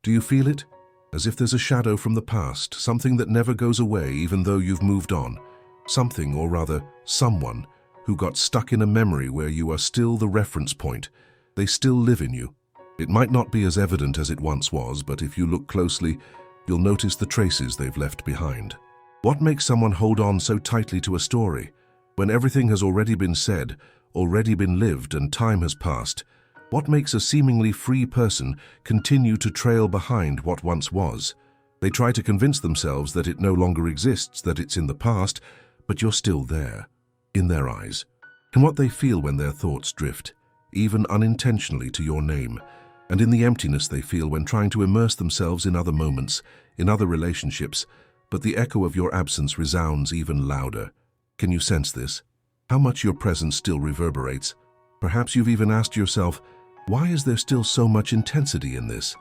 Do you feel it? As if there's a shadow from the past, something that never goes away even though you've moved on. Something, or rather, someone, who got stuck in a memory where you are still the reference point. They still live in you. It might not be as evident as it once was, but if you look closely, you'll notice the traces they've left behind. What makes someone hold on so tightly to a story? When everything has already been said, already been lived, and time has passed, what makes a seemingly free person continue to trail behind what once was? They try to convince themselves that it no longer exists, that it's in the past, but you're still there, in their eyes. And what they feel when their thoughts drift, even unintentionally, to your name, and in the emptiness they feel when trying to immerse themselves in other moments, in other relationships, but the echo of your absence resounds even louder. Can you sense this? How much your presence still reverberates? Perhaps you've even asked yourself, why is there still so much intensity in this?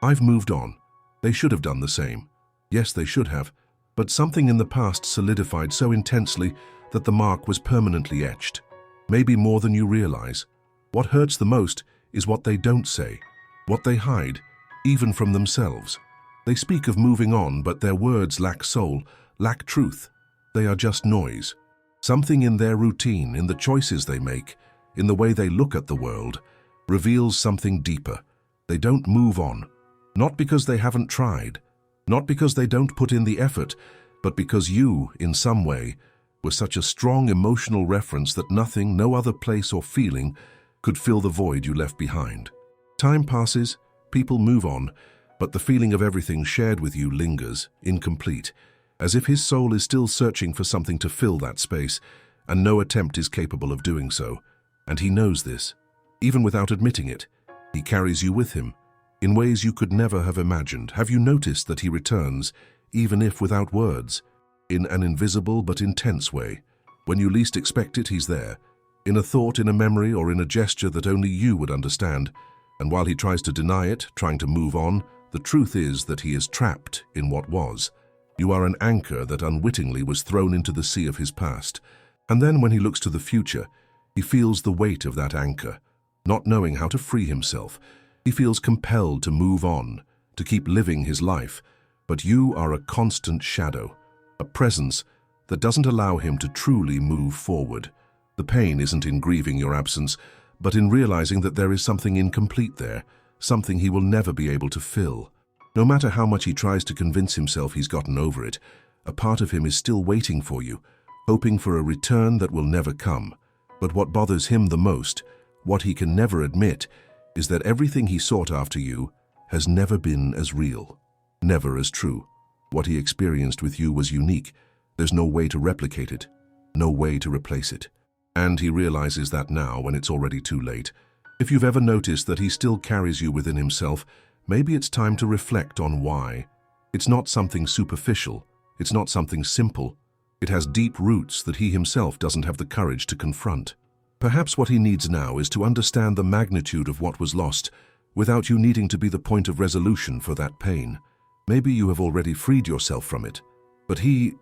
I've moved on. They should have done the same. Yes, they should have. But something in the past solidified so intensely that the mark was permanently etched. Maybe more than you realize. What hurts the most is what they don't say, what they hide, even from themselves. They speak of moving on, but their words lack soul, lack truth. They are just noise. Something in their routine, in the choices they make, in the way they look at the world, reveals something deeper. They don't move on. Not because they haven't tried, not because they don't put in the effort, but because you, in some way, were such a strong emotional reference that nothing, no other place or feeling, could fill the void you left behind. Time passes, people move on, but the feeling of everything shared with you lingers, incomplete, as if his soul is still searching for something to fill that space, and no attempt is capable of doing so. And he knows this. Even without admitting it, he carries you with him, in ways you could never have imagined. Have you noticed that he returns, even if without words, in an invisible but intense way? When you least expect it, he's there, in a thought, in a memory, or in a gesture that only you would understand. And while he tries to deny it, trying to move on, the truth is that he is trapped in what was. You are an anchor that unwittingly was thrown into the sea of his past. And then when he looks to the future, he feels the weight of that anchor. Not knowing how to free himself, he feels compelled to move on, to keep living his life. But you are a constant shadow, a presence that doesn't allow him to truly move forward. The pain isn't in grieving your absence, but in realizing that there is something incomplete there, something he will never be able to fill. No matter how much he tries to convince himself he's gotten over it, a part of him is still waiting for you, hoping for a return that will never come. But what bothers him the most, what he can never admit, is that everything he sought after you has never been as real, never as true. What he experienced with you was unique. There's no way to replicate it, no way to replace it. And he realizes that now, when it's already too late. If you've ever noticed that he still carries you within himself, maybe it's time to reflect on why. It's not something superficial. It's not something simple. It has deep roots that he himself doesn't have the courage to confront. Perhaps what he needs now is to understand the magnitude of what was lost, without you needing to be the point of resolution for that pain. Maybe you have already freed yourself from it, but he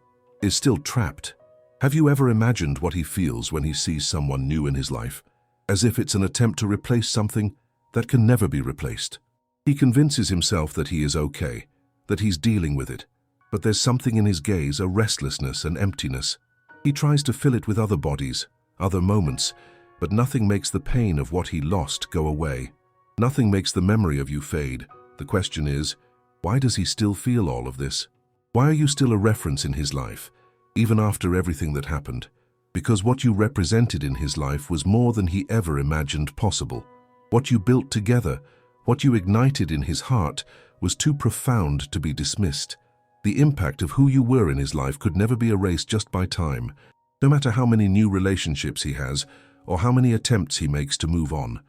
is still trapped. Have you ever imagined what he feels when he sees someone new in his life? As if it's an attempt to replace something that can never be replaced. He convinces himself that he is okay, that he's dealing with it, but there's something in his gaze, a restlessness, an emptiness. He tries to fill it with other bodies, other moments, but nothing makes the pain of what he lost go away. Nothing makes the memory of you fade. The question is, why does he still feel all of this? Why are you still a reference in his life, even after everything that happened? Because what you represented in his life was more than he ever imagined possible. What you built together, what you ignited in his heart, was too profound to be dismissed. The impact of who you were in his life could never be erased just by time. No matter how many new relationships he has, or how many attempts he makes to move on,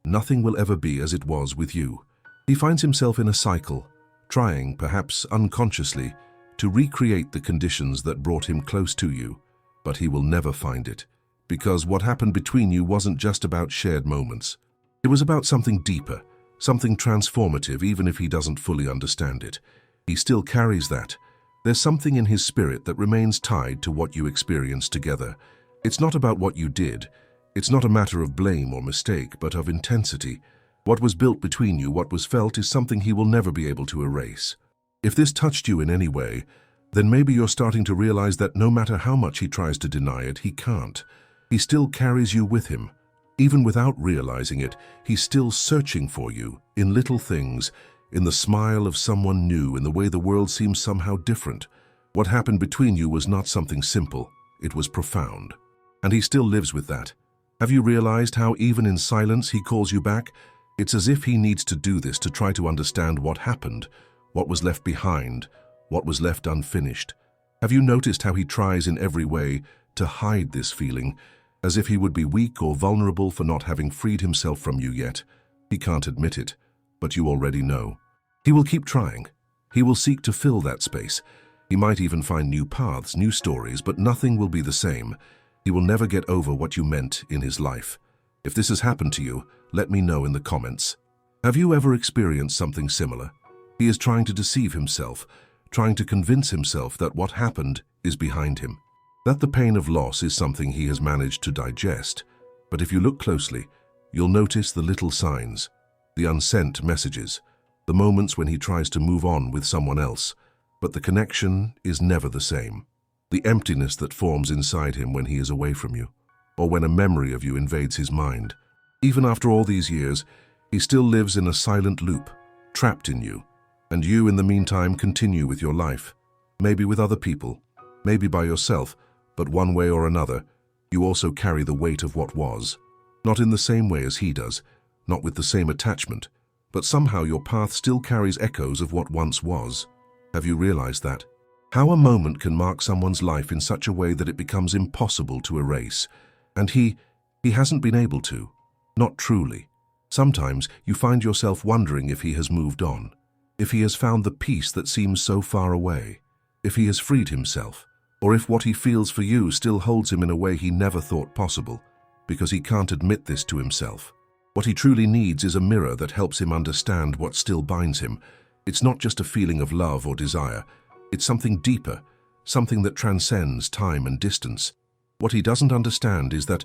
nothing will ever be as it was with you. He finds himself in a cycle, trying, perhaps unconsciously, to recreate the conditions that brought him close to you. But he will never find it, because what happened between you wasn't just about shared moments. It was about something deeper, something transformative, even if he doesn't fully understand it. He still carries that. There's something in his spirit that remains tied to what you experienced together. It's not about what you did. It's not a matter of blame or mistake, but of intensity, What was built between you, what was felt, is something he will never be able to erase. If this touched you in any way, then maybe you're starting to realize that no matter how much he tries to deny it, he can't. He still carries you with him. Even without realizing it, he's still searching for you, in little things, in the smile of someone new, in the way the world seems somehow different. What happened between you was not something simple, it was profound. And he still lives with that. Have you realized how even in silence he calls you back? It's as if he needs to do this to try to understand what happened, what was left behind, what was left unfinished. Have you noticed how he tries in every way to hide this feeling, as if he would be weak or vulnerable for not having freed himself from you yet? He can't admit it, but you already know. He will keep trying. He will seek to fill that space. He might even find new paths, new stories, but nothing will be the same. He will never get over what you meant in his life. If this has happened to you, let me know in the comments. Have you ever experienced something similar? He is trying to deceive himself, trying to convince himself that what happened is behind him, that the pain of loss is something he has managed to digest. But if you look closely, you'll notice the little signs, the unsent messages, the moments when he tries to move on with someone else, but the connection is never the same. The emptiness that forms inside him when he is away from you, or when a memory of you invades his mind. Even after all these years, he still lives in a silent loop, trapped in you, and you in the meantime continue with your life, maybe with other people, maybe by yourself, but one way or another, you also carry the weight of what was. Not in the same way as he does, not with the same attachment, but somehow your path still carries echoes of what once was. Have you realized that? How a moment can mark someone's life in such a way that it becomes impossible to erase. And he hasn't been able to. Not truly. Sometimes you find yourself wondering if he has moved on, if he has found the peace that seems so far away, if he has freed himself, or if what he feels for you still holds him in a way he never thought possible, because he can't admit this to himself. What he truly needs is a mirror that helps him understand what still binds him. It's not just a feeling of love or desire. It's something deeper, something that transcends time and distance. What he doesn't understand is that,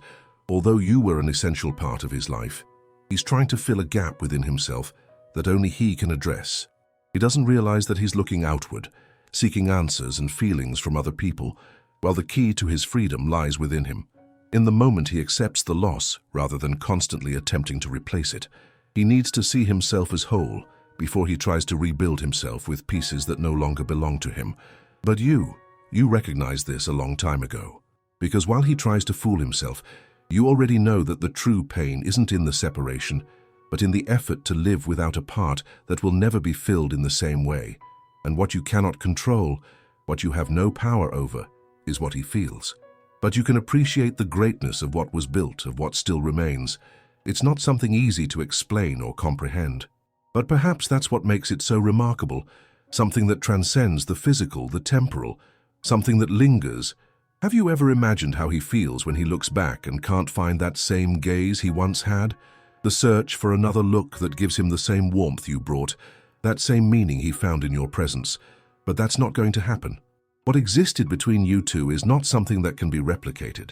although you were an essential part of his life, he's trying to fill a gap within himself that only he can address. He doesn't realize that he's looking outward, seeking answers and feelings from other people, while the key to his freedom lies within him. In the moment he accepts the loss, rather than constantly attempting to replace it, he needs to see himself as whole before he tries to rebuild himself with pieces that no longer belong to him. But you recognized this a long time ago. Because while he tries to fool himself, you already know that the true pain isn't in the separation, but in the effort to live without a part that will never be filled in the same way. And what you cannot control, what you have no power over, is what he feels. But you can appreciate the greatness of what was built, of what still remains. It's not something easy to explain or comprehend. But perhaps that's what makes it so remarkable, something that transcends the physical, the temporal, something that lingers. Have you ever imagined how he feels when he looks back and can't find that same gaze he once had? The search for another look that gives him the same warmth you brought, that same meaning he found in your presence. But that's not going to happen. What existed between you two is not something that can be replicated.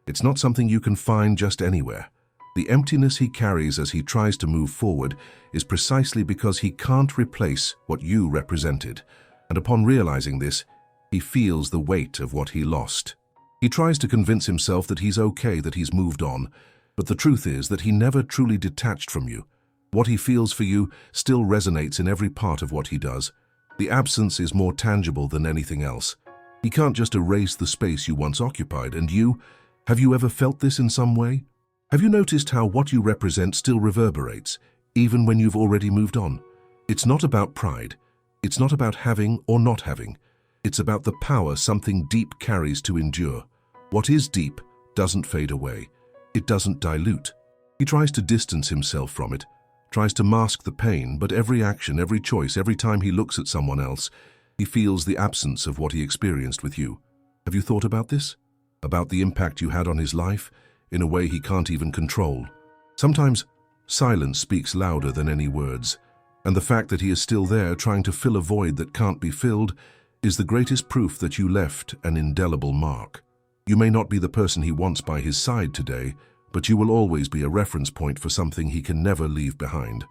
It's not something you can find just anywhere. The emptiness he carries as he tries to move forward is precisely because he can't replace what you represented. And upon realizing this, he feels the weight of what he lost. He tries to convince himself that he's okay, that he's moved on, but the truth is that he never truly detached from you. What he feels for you still resonates in every part of what he does. The absence is more tangible than anything else. He can't just erase the space you once occupied, and have you ever felt this in some way? Have you noticed how what you represent still reverberates, even when you've already moved on? It's not about pride. It's not about having or not having. It's about the power something deep carries to endure. What is deep doesn't fade away. It doesn't dilute. He tries to distance himself from it, tries to mask the pain, but every action, every choice, every time he looks at someone else, he feels the absence of what he experienced with you. Have you thought about this? About the impact you had on his life, in a way he can't even control? Sometimes silence speaks louder than any words, and the fact that he is still there trying to fill a void that can't be filled is the greatest proof that you left an indelible mark. You may not be the person he wants by his side today, but you will always be a reference point for something he can never leave behind.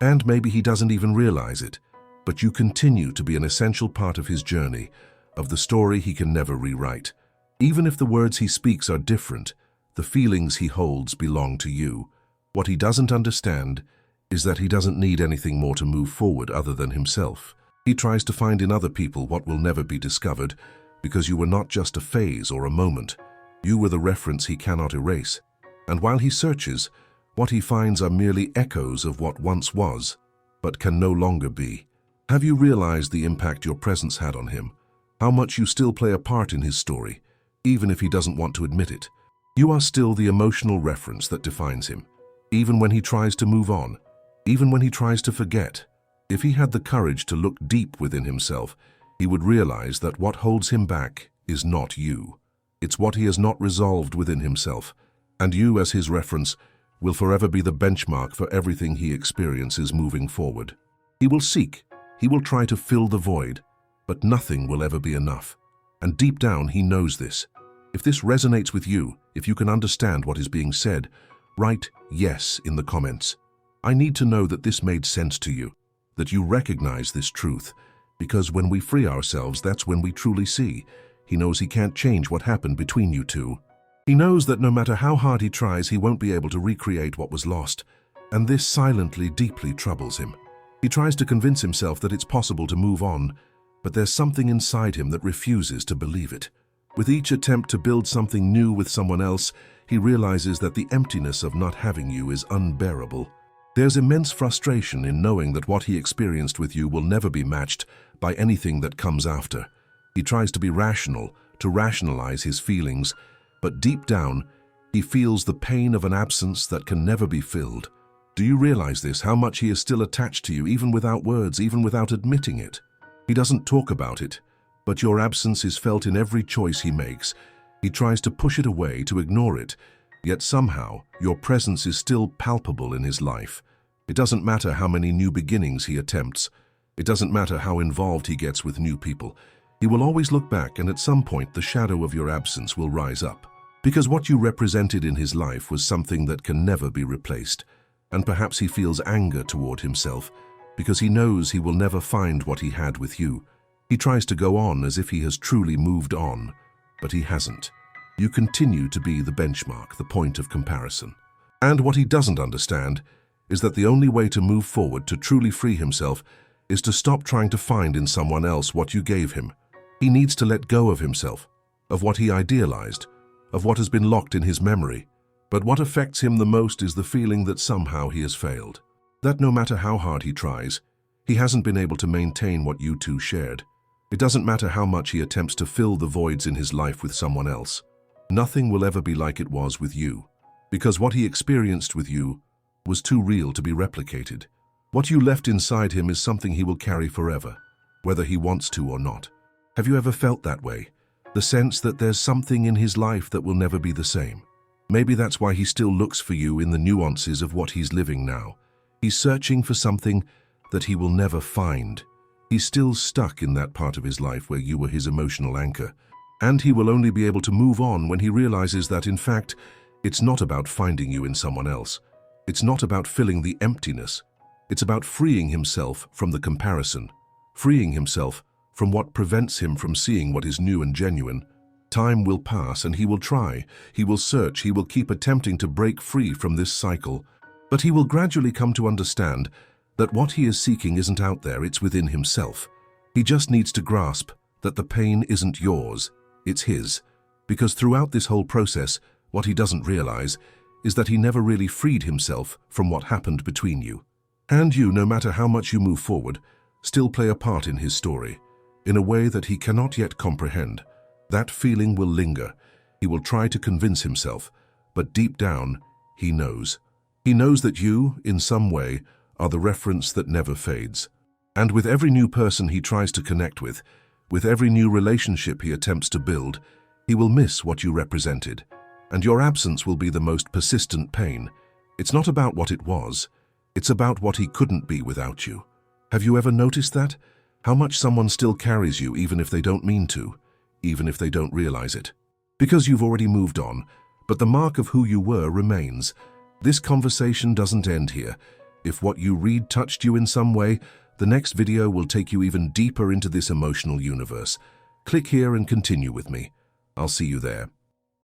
And maybe he doesn't even realize it, but you continue to be an essential part of his journey, of the story he can never rewrite. Even if the words he speaks are different, the feelings he holds belong to you. What he doesn't understand is that he doesn't need anything more to move forward other than himself. He tries to find in other people what will never be discovered, because you were not just a phase or a moment. You were the reference he cannot erase. And while he searches, what he finds are merely echoes of what once was, but can no longer be. Have you realized the impact your presence had on him? How much you still play a part in his story, even if he doesn't want to admit it? You are still the emotional reference that defines him, even when he tries to move on, even when he tries to forget. If he had the courage to look deep within himself, he would realize that what holds him back is not you. It's what he has not resolved within himself, and you, as his reference, will forever be the benchmark for everything he experiences moving forward. He will seek, he will try to fill the void, but nothing will ever be enough. And deep down, he knows this. If this resonates with you, if you can understand what is being said, write yes in the comments. I need to know that this made sense to you, that you recognize this truth, because when we free ourselves, that's when we truly see. He knows he can't change what happened between you two. He knows that no matter how hard he tries, he won't be able to recreate what was lost, and this silently, deeply troubles him. He tries to convince himself that it's possible to move on, but there's something inside him that refuses to believe it. With each attempt to build something new with someone else, he realizes that the emptiness of not having you is unbearable. There's immense frustration in knowing that what he experienced with you will never be matched by anything that comes after. He tries to be rational, to rationalize his feelings, but deep down, he feels the pain of an absence that can never be filled. Do you realize this, how much he is still attached to you, even without words, even without admitting it? He doesn't talk about it, but your absence is felt in every choice he makes. He tries to push it away, to ignore it, yet somehow your presence is still palpable in his life. It doesn't matter how many new beginnings he attempts. It doesn't matter how involved he gets with new people. He will always look back, and at some point the shadow of your absence will rise up. Because what you represented in his life was something that can never be replaced. And perhaps he feels anger toward himself, because he knows he will never find what he had with you. He tries to go on as if he has truly moved on, but he hasn't. You continue to be the benchmark, the point of comparison. And what he doesn't understand is that the only way to move forward, to truly free himself, is to stop trying to find in someone else what you gave him. He needs to let go of himself, of what he idealized, of what has been locked in his memory. But what affects him the most is the feeling that somehow he has failed. That no matter how hard he tries, he hasn't been able to maintain what you two shared. It doesn't matter how much he attempts to fill the voids in his life with someone else. Nothing will ever be like it was with you, because what he experienced with you was too real to be replicated. What you left inside him is something he will carry forever, whether he wants to or not. Have you ever felt that way? The sense that there's something in his life that will never be the same. Maybe that's why he still looks for you in the nuances of what he's living now. He's searching for something that he will never find. He's still stuck in that part of his life where you were his emotional anchor. And he will only be able to move on when he realizes that, in fact, it's not about finding you in someone else. It's not about filling the emptiness. It's about freeing himself from the comparison, freeing himself from what prevents him from seeing what is new and genuine. Time will pass and he will try, he will search, he will keep attempting to break free from this cycle. But he will gradually come to understand that what he is seeking isn't out there, it's within himself. He just needs to grasp that the pain isn't yours, it's his. Because throughout this whole process, what he doesn't realize is that he never really freed himself from what happened between you. And you, no matter how much you move forward, still play a part in his story, in a way that he cannot yet comprehend. That feeling will linger. He will try to convince himself, but deep down, he knows. He knows that you, in some way, are the reference that never fades. And with every new person he tries to connect with every new relationship he attempts to build, he will miss what you represented. And your absence will be the most persistent pain. It's not about what it was. It's about what he couldn't be without you. Have you ever noticed that? How much someone still carries you even if they don't mean to, even if they don't realize it. Because you've already moved on, but the mark of who you were remains. This conversation doesn't end here. If what you read touched you in some way, the next video will take you even deeper into this emotional universe. Click here and continue with me. I'll see you there.